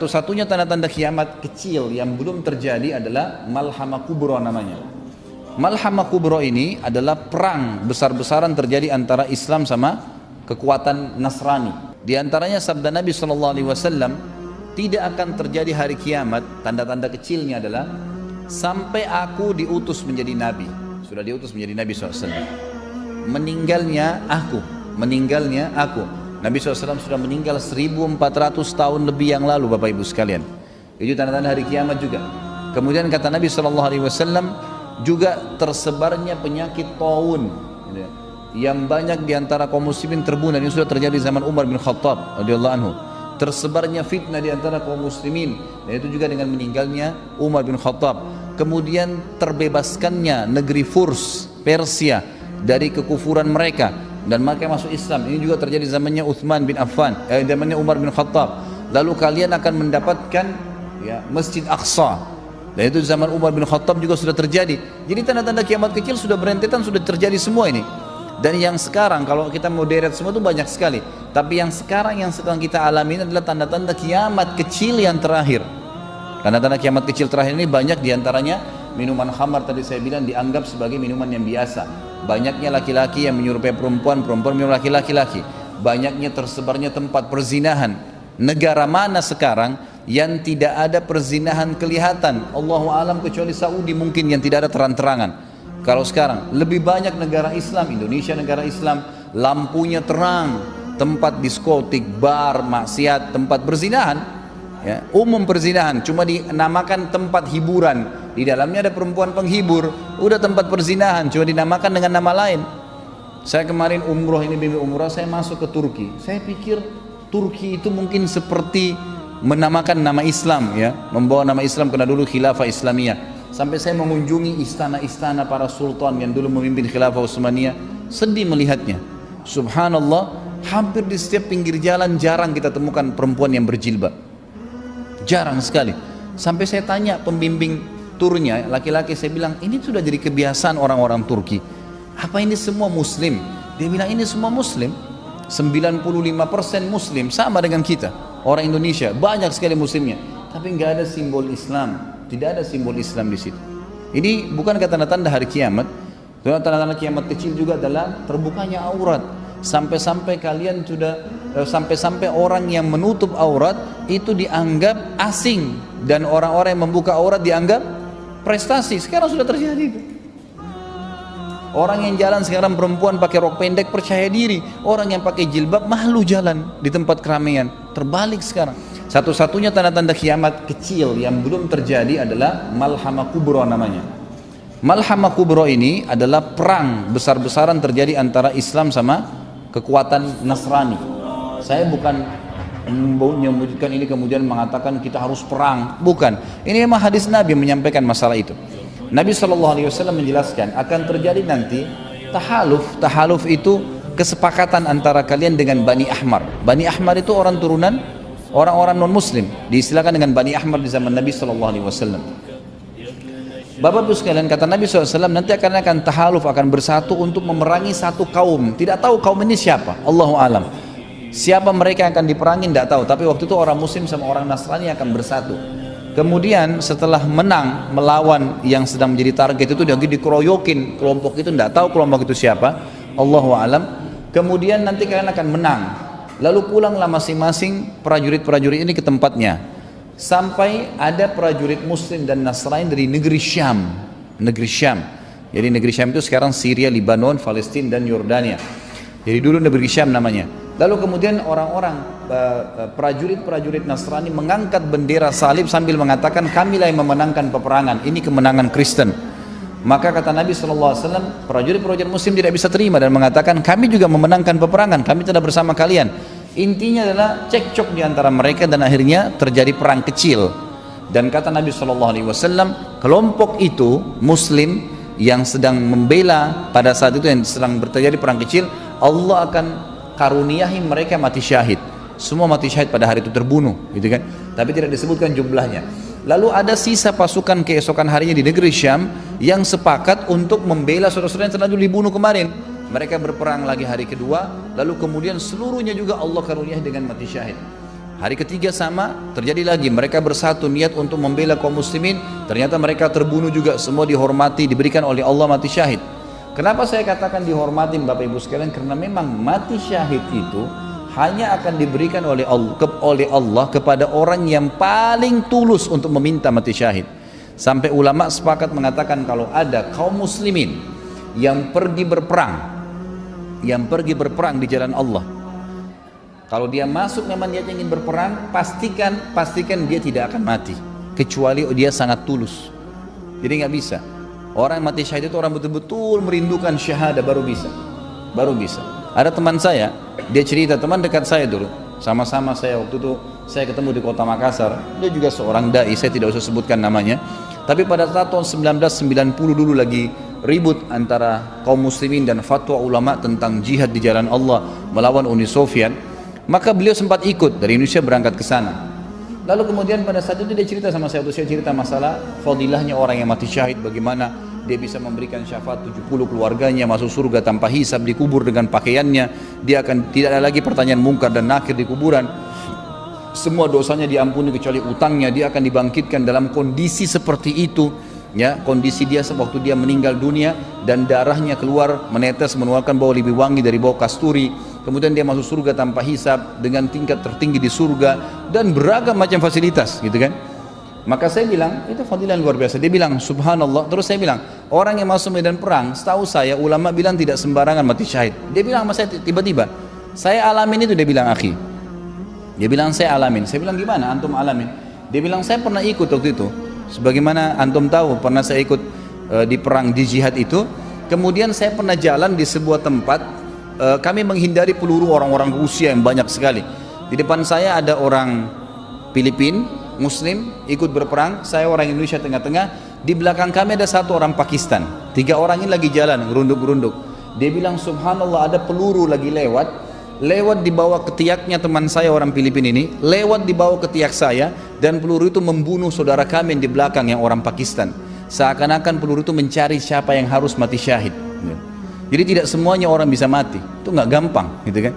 Satu-satunya tanda-tanda kiamat kecil yang belum terjadi adalah Malhamah Kubra namanya. Malhamah Kubra ini adalah perang besar-besaran terjadi antara Islam sama kekuatan Nasrani. Di antaranya sabda Nabi SAW, tidak akan terjadi hari kiamat, tanda-tanda kecilnya adalah sampai aku diutus menjadi Nabi. Sudah diutus menjadi Nabi SAW. Meninggalnya aku. Nabi SAW sudah meninggal 1400 tahun lebih yang lalu, Bapak Ibu sekalian. Itu tanda-tanda hari kiamat juga. Kemudian kata Nabi SAW, juga tersebarnya penyakit taun yang banyak diantara kaum muslimin terbunuh. Ini sudah terjadi zaman Umar bin Khattab radhiyallahu anhu. Tersebarnya fitnah diantara kaum muslimin, dan itu juga dengan meninggalnya Umar bin Khattab. Kemudian terbebaskannya negeri Furs, Persia, dari kekufuran mereka dan mereka masuk Islam. Ini juga terjadi zamannya Uthman bin Affan, zamannya Umar bin Khattab. Lalu kalian akan mendapatkan Masjid Aqsa. Dan itu zaman Umar bin Khattab juga sudah terjadi. Jadi tanda-tanda kiamat kecil sudah berentetan, sudah terjadi semua ini. Dan yang sekarang kalau kita mau deret semua itu banyak sekali. Tapi yang sekarang yang sedang kita alami ini adalah tanda-tanda kiamat kecil yang terakhir. Tanda-tanda kiamat kecil terakhir ini banyak diantaranya minuman khamar tadi saya bilang dianggap sebagai minuman yang biasa. Banyaknya laki-laki yang menyerupai perempuan, perempuan menyerupai laki-laki. Banyaknya tersebarnya tempat perzinahan. Negara mana sekarang yang tidak ada perzinahan kelihatan? Allahu alam, kecuali Saudi mungkin yang tidak ada terang-terangan. Kalau sekarang lebih banyak negara Islam, Indonesia negara Islam, lampunya terang, tempat diskotik, bar, maksiat, tempat perzinahan, umum perzinahan, cuma dinamakan tempat hiburan. Di dalamnya ada perempuan penghibur, udah tempat perzinahan, cuma dinamakan dengan nama lain. Saya kemarin umroh, ini bimbing umroh, saya masuk ke Turki. Saya pikir Turki itu mungkin seperti menamakan nama Islam, membawa nama Islam karena dulu khilafah Islamiyah. Sampai saya mengunjungi istana-istana para sultan yang dulu memimpin khilafah Utsmaniyah, sedih melihatnya. Subhanallah, hampir di setiap pinggir jalan jarang kita temukan perempuan yang berjilbab. Jarang sekali. Sampai saya tanya pembimbing turnya, laki-laki, saya bilang, ini sudah jadi kebiasaan orang-orang Turki. Apa ini semua muslim? Dia bilang ini semua muslim. 95% muslim, sama dengan kita. Orang Indonesia banyak sekali muslimnya, tapi nggak ada simbol Islam. Tidak ada simbol Islam di situ. Ini bukan tanda-tanda hari kiamat. Tanda-tanda kiamat kecil juga adalah terbukanya aurat. Sampai-sampai kalian sudah sampai-sampai orang yang menutup aurat itu dianggap asing, dan orang-orang yang membuka aurat dianggap prestasi. Sekarang sudah terjadi itu. Orang yang jalan sekarang perempuan pakai rok pendek percaya diri, orang yang pakai jilbab malu jalan di tempat keramaian. Terbalik sekarang. Satu-satunya tanda-tanda kiamat kecil yang belum terjadi adalah Malhamah Kubra namanya. Malhamah Kubra ini adalah perang besar-besaran terjadi antara Islam sama kekuatan Nasrani. Saya bukan menyebutkan ini kemudian mengatakan kita harus perang, bukan. Ini memang hadis Nabi menyampaikan masalah itu. Nabi SAW menjelaskan akan terjadi nanti tahaluf itu kesepakatan antara kalian dengan Bani Ahmar. Bani Ahmar itu orang turunan orang-orang non muslim, diistilahkan dengan Bani Ahmar di zaman Nabi SAW. Bapak Ibu sekalian, kata Nabi SAW, nanti akan tahaluf, akan bersatu untuk memerangi satu kaum. Tidak tahu kaum ini siapa, Allahu alam. Siapa mereka yang akan diperangi tidak tahu, tapi waktu itu orang muslim sama orang Nasrani akan bersatu. Kemudian setelah menang melawan yang sedang menjadi target itu, dia dikeroyokin kelompok itu, tidak tahu kelompok itu siapa, Allahu alam. Kemudian nanti kalian akan menang, lalu pulanglah masing-masing prajurit-prajurit ini ke tempatnya, sampai ada prajurit muslim dan Nasrani dari negeri Syam. Jadi negeri Syam itu sekarang Syria, Lebanon, Palestina dan Yordania. Jadi dulu negeri Syam namanya. Lalu kemudian orang-orang prajurit-prajurit Nasrani mengangkat bendera salib sambil mengatakan, kamilah yang memenangkan peperangan, ini kemenangan Kristen. Maka kata Nabi SAW, prajurit-prajurit muslim tidak bisa terima dan mengatakan, kami juga memenangkan peperangan, kami tidak bersama kalian. Intinya adalah cekcok di antara mereka dan akhirnya terjadi perang kecil. Dan kata Nabi SAW, kelompok itu muslim yang sedang membela pada saat itu yang sedang terjadi perang kecil, Allah akan karuniahi mereka mati syahid. Semua mati syahid pada hari itu, terbunuh, gitu kan? Tapi tidak disebutkan jumlahnya. Lalu ada sisa pasukan keesokan harinya di negeri Syam yang sepakat untuk membela saudara-saudara yang telah dibunuh kemarin. Mereka berperang lagi hari kedua, lalu kemudian seluruhnya juga Allah karuniahi dengan mati syahid. Hari ketiga sama, terjadi lagi. Mereka bersatu niat untuk membela kaum muslimin. Ternyata mereka terbunuh juga. Semua dihormati, diberikan oleh Allah mati syahid. Kenapa saya katakan dihormatin Bapak Ibu sekalian? Karena memang mati syahid itu hanya akan diberikan oleh Allah kepada orang yang paling tulus untuk meminta mati syahid. Sampai ulama sepakat mengatakan kalau ada kaum muslimin yang pergi berperang di jalan Allah, kalau dia masuk memang dia ingin berperang, pastikan dia tidak akan mati kecuali dia sangat tulus. Jadi nggak bisa. Orang yang mati syahid itu orang betul-betul merindukan syahadah baru bisa. Ada teman saya, dia cerita, teman dekat saya dulu, sama-sama saya waktu itu saya ketemu di kota Makassar. Dia juga seorang dai, saya tidak usah sebutkan namanya. Tapi pada saat tahun 1990 dulu lagi ribut antara kaum muslimin dan fatwa ulama tentang jihad di jalan Allah melawan Uni Soviet. Maka beliau sempat ikut dari Indonesia berangkat ke sana. Lalu kemudian pada saat itu dia cerita sama saya, waktu saya cerita masalah fadilahnya orang yang mati syahid, bagaimana dia bisa memberikan syafaat 70 keluarganya masuk surga tanpa hisab, dikubur dengan pakaiannya, dia akan tidak ada lagi pertanyaan mungkar dan nakir di kuburan, semua dosanya diampuni kecuali utangnya, dia akan dibangkitkan dalam kondisi seperti itu, ya, kondisi dia waktu dia meninggal dunia dan darahnya keluar menetes mengeluarkan bau lebih wangi dari bau kasturi. Kemudian dia masuk surga tanpa hisab dengan tingkat tertinggi di surga dan beragam macam fasilitas, gitu kan. Maka saya bilang itu fadilah luar biasa. Dia bilang subhanallah. Terus saya bilang orang yang masuk medan perang, setahu saya ulama bilang tidak sembarangan mati syahid. Dia bilang sama saya tiba-tiba, saya alamin itu. Dia bilang akhi, dia bilang saya alamin. Saya bilang gimana antum alamin? Dia bilang saya pernah ikut waktu itu. Sebagaimana antum tahu pernah saya ikut di perang di jihad itu. Kemudian saya pernah jalan di sebuah tempat. Kami menghindari peluru orang-orang Rusia yang banyak sekali. Di depan saya ada orang Filipin, Muslim, ikut berperang. Saya orang Indonesia tengah-tengah. Di belakang kami ada satu orang Pakistan. 3 orang ini lagi jalan, gerunduk-gerunduk. Dia bilang subhanallah ada peluru lagi lewat di bawah ketiaknya teman saya orang Filipin ini, lewat di bawah ketiak saya, dan peluru itu membunuh saudara kami yang di belakang yang orang Pakistan. Seakan-akan peluru itu mencari siapa yang harus mati syahid. Jadi tidak semuanya orang bisa mati, itu nggak gampang, gitu kan?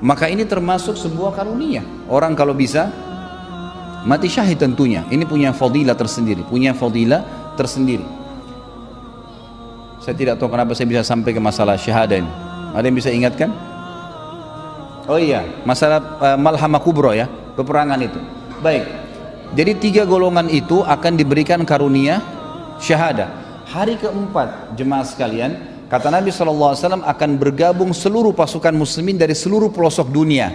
Maka ini termasuk sebuah karunia. Orang kalau bisa mati syahid tentunya, ini punya fadilah tersendiri. Saya tidak tahu kenapa saya bisa sampai ke masalah syahadah ini. Ada yang bisa ingatkan? Oh iya, masalah malhamah kubro ya, peperangan itu. Baik, jadi 3 golongan itu akan diberikan karunia syahadah. Hari keempat jemaah sekalian, kata Nabi SAW akan bergabung seluruh pasukan muslimin dari seluruh pelosok dunia.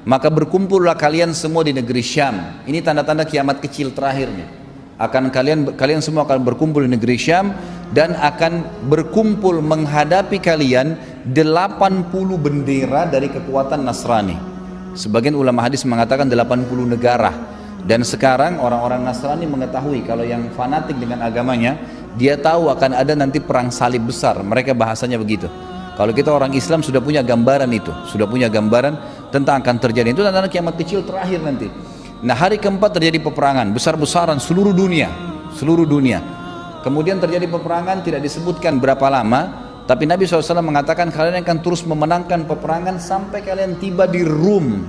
Maka berkumpullah kalian semua di negeri Syam. Ini tanda-tanda kiamat kecil terakhirnya. Kalian semua akan berkumpul di negeri Syam dan akan berkumpul menghadapi kalian 80 bendera dari kekuatan Nasrani. Sebagian ulama hadis mengatakan 80 negara. Dan sekarang orang-orang Nasrani mengetahui kalau yang fanatik dengan agamanya, dia tahu akan ada nanti perang salib besar. Mereka bahasanya begitu. Kalau kita orang Islam sudah punya gambaran itu, sudah punya gambaran tentang akan terjadi itu tanda kiamat kecil terakhir nanti. Nah, hari keempat terjadi peperangan besar-besaran seluruh dunia. Kemudian terjadi peperangan, tidak disebutkan berapa lama, tapi Nabi SAW mengatakan kalian akan terus memenangkan peperangan sampai kalian tiba di Rum.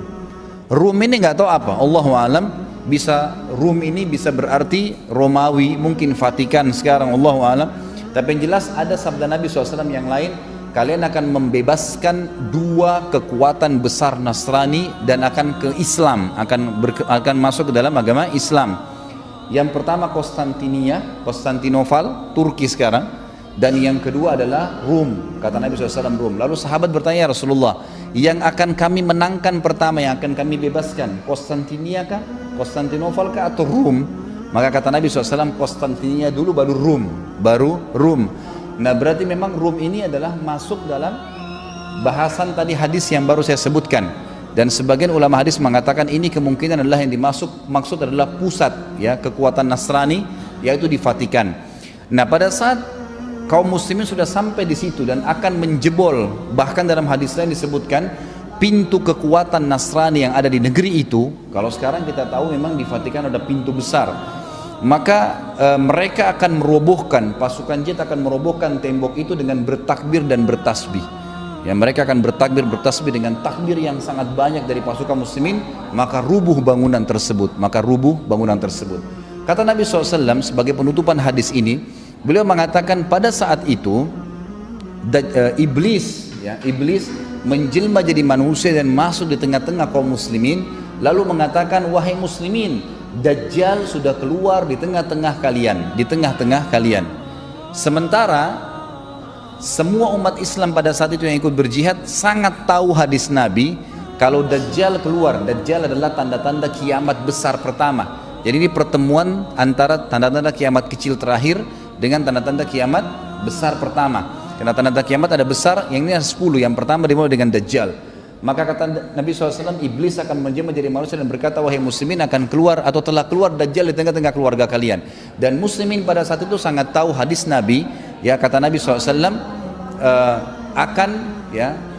Rum ini nggak tahu apa, Allahu a'lam. Bisa Rum ini bisa berarti Romawi, mungkin Vatikan sekarang, Allahu a'lam. Tapi yang jelas ada sabda Nabi SAW yang lain, kalian akan membebaskan 2 kekuatan besar Nasrani dan akan ke Islam, akan masuk ke dalam agama Islam. Yang pertama Konstantinopel, Turki sekarang, dan yang kedua adalah Rum, kata Nabi SAW Rum. Lalu sahabat bertanya, Rasulullah, yang akan kami menangkan pertama, yang akan kami bebaskan, Konstantinia kah, Konstantinopel kah, atau Rum? Maka kata Nabi SAW, Konstantinia dulu baru Rum. Nah, berarti memang Rum ini adalah masuk dalam bahasan tadi hadis yang baru saya sebutkan. Dan sebagian ulama hadis mengatakan ini kemungkinan adalah yang maksud adalah pusat ya kekuatan Nasrani, yaitu di Vatikan. Nah, pada saat kaum muslimin sudah sampai di situ dan akan menjebol, bahkan dalam hadis lain disebutkan pintu kekuatan Nasrani yang ada di negeri itu. Kalau sekarang kita tahu memang di Vatikan ada pintu besar, maka mereka akan merobohkan, pasukan jihad akan merobohkan tembok itu dengan bertakbir dan bertasbih. Ya, mereka akan bertakbir bertasbih dengan takbir yang sangat banyak dari pasukan muslimin, maka rubuh bangunan tersebut. Kata Nabi SAW sebagai penutupan hadis ini, beliau mengatakan pada saat itu iblis menjelma jadi manusia dan masuk di tengah-tengah kaum muslimin, lalu mengatakan, wahai muslimin, Dajjal sudah keluar di tengah-tengah kalian. Sementara semua umat Islam pada saat itu yang ikut berjihad sangat tahu hadis Nabi kalau Dajjal keluar. Dajjal adalah tanda-tanda kiamat besar pertama. Jadi ini pertemuan antara tanda-tanda kiamat kecil terakhir dengan tanda-tanda kiamat besar pertama. Karena tanda-tanda kiamat ada besar, yang ini ada 10. Yang pertama dimulai dengan Dajjal. Maka kata Nabi SAW, iblis akan menjelma menjadi manusia dan berkata, wahai muslimin, akan keluar atau telah keluar Dajjal di tengah-tengah keluarga kalian. Dan muslimin pada saat itu sangat tahu hadis Nabi, ya, kata Nabi SAW,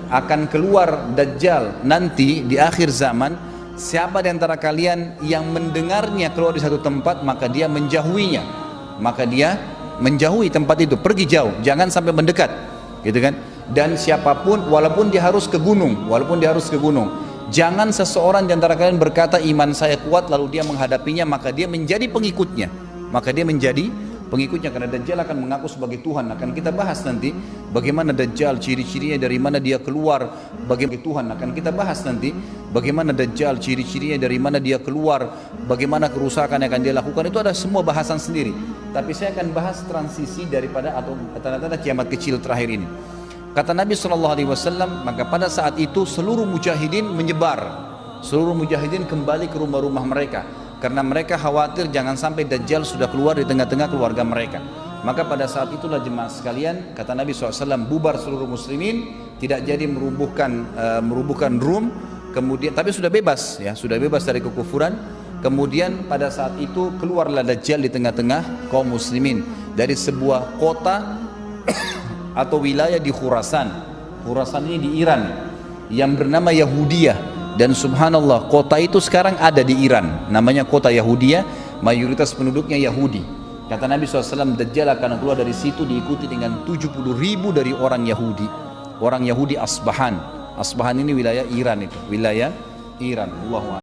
akan keluar Dajjal nanti di akhir zaman. Siapa di antara kalian yang mendengarnya keluar di satu tempat, maka dia menjauhinya, menjauhi tempat itu, pergi jauh, jangan sampai mendekat, gitu kan. Dan siapapun, walaupun dia harus ke gunung, jangan seseorang di antara kalian berkata iman saya kuat lalu dia menghadapinya, maka dia menjadi pengikutnya, karena Dajjal akan mengaku sebagai Tuhan. Akan kita bahas nanti bagaimana Dajjal, ciri-cirinya, dari mana dia keluar, bagaimana kerusakan yang akan dia lakukan. Itu ada semua bahasan sendiri, tapi saya akan bahas transisi daripada atau tanda-tanda kiamat kecil terakhir ini. Kata Nabi SAW, maka pada saat itu seluruh mujahidin menyebar, kembali ke rumah-rumah mereka, karena mereka khawatir jangan sampai Dajjal sudah keluar di tengah-tengah keluarga mereka. Maka pada saat itulah jemaah sekalian, kata Nabi SAW, bubar seluruh muslimin, tidak jadi merubuhkan Rum, kemudian tapi sudah bebas dari kekufuran. Kemudian pada saat itu keluarlah Dajjal di tengah-tengah kaum muslimin dari sebuah kota atau wilayah di Khurasan ini di Iran, yang bernama Yahudiyah. Dan subhanallah, kota itu sekarang ada di Iran, namanya kota Yahudiyah, mayoritas penduduknya Yahudi. Kata Nabi SAW, Dajjal akan keluar dari situ diikuti dengan 70.000 dari orang Yahudi Asbahan ini wilayah Iran, Allahu Akbar.